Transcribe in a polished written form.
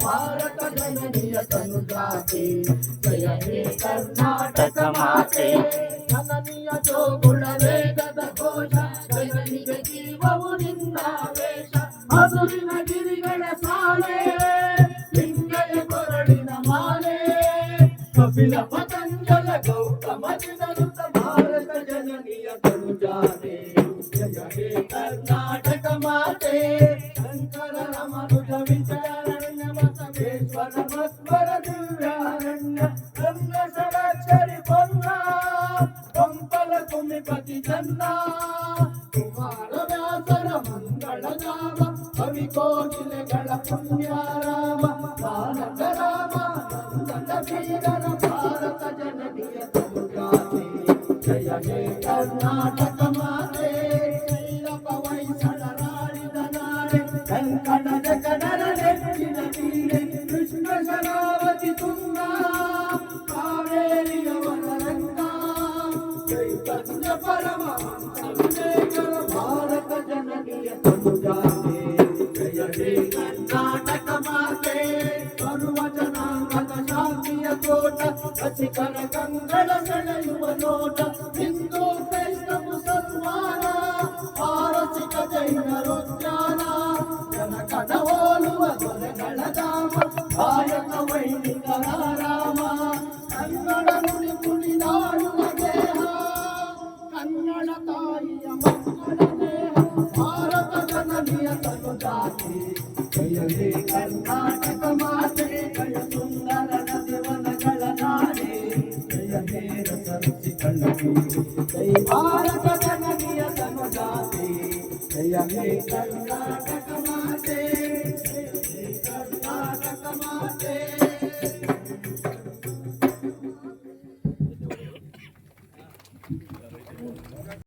భారత జననీయ తనుజాతే జయ హే కర్ణాటక మాతే జననీయ జోగుಳ ವೇಗದ ಘೋಷ ಜನನಿಗೆ ಜೀವವು ನಿನ್ನಾವೇಶ ಹಸುರಿನ ಗಿರಿಗಳ ಸಾಲೆ ಲಿಂಗಯ ಕೊರಳಿನ ಮಾಲೆ ಕಪಿಲ ಪತಂಜಲ ಗೌತಮ ಚಿದರುತ ಭಾರತ ಜನನೀಯ ತನುಜಾತೆ ಜಯ ಹೇ ಕರ್ನಾಟಕ ಮಾತೆ ಶಂಕರ ರಮನುಜ ವಿಚಾರಣ್ಯ ಬಸವೇಶ್ವರ ಮಸ್ವರ ದಿವ್ಯಾರಣ್ಯ ಗಂಗ ಷಡಕ್ಷರಿ ಪೊನ್ನ ಪಂಪಲ ಕುಮಿಪತಿ ಚನ್ನ ಕುಮಾರ ವ್ಯಾಸರ ಮಂಗಳ ನಾಮ ಕವಿ ಕೋಗಿಲೆಗಳ ಪುಣ್ಯಾರಾಮ ಬಾಲಕ ರಾಮ ನಂದನ ಬೀರರ ಭಾರತ ಜನನೀಯ ತನುಜಾತೆ ಜಯ ಹೇ ಕರ್ನಾಟಕ ಮಾತೆ ಶೈಲಪ ವೈಸಳ ನಾಡಿದ ನಾಡೆ ಕಂಕಣದ ಕಡಲ ನೆಚ್ಚಿನ ತೀರೆ ಕೃಷ್ಣ ಶರಾವತಿ ತುಂಗ ಕಾವೇರಿಯವರ ರಂಗ ಚೈತನ್ಯ ಪರಮಹಂಸ ವಿವೇಕರ ಭಾರತ ಜನನೀಯ ತನುಜಾತೆ ಜಯ ಹೇ ಕರ್ನಾಟಕ ಮಾತೆ ಬರುವ ಜನಾಂಗದ ಶಾಂತಿಯ ತೋಟ ರಸಿಕರ ಕಂಗಳ ಸೆಳೆಯುವ ನೋಟ ಹಿಂದೂ ಕ್ರೈಸ್ತ ಮುಸಲ್ಮಾನ ಪಾರಸಿಕ ಜೈನರುದ್ಯಾನ ಜನಕನ ಹೋಲುವ ದೊರೆಗಳ ಧಾಮ ಕಾಯಕ ವೈದಿಕರ ರಾಮ ಕನ್ನಡ ನುಡಿ ಕುಣಿದಾಡುವ ದೇಹ ಕನ್ನಡ ತಾಯಿಯ ಮಕ್ಕಳ ದೇಹ ಭಾರತ ಜನನೀಯ ತನುಜಾತೆ ಜಯ ಹೇ ಕರ್ನಾಟಕ ಮಾತೆ ಜಯ ಸುಂದರ ನದಿವನಗಳ ನಾಡೆ ಜಯ ಹೇ ರಸ ರುಚಿ ಕಣ್ಣಿ ಜೈ ಭಾರತ ಜನನೀಯ ತನುಜಾತೆ ಜಯ ಹೇ ಕರ್ನಾಟಕ ಮಾತೆ ಜಯ ಹೇ ಕರ್ನಾಟಕ ಮಾತೆ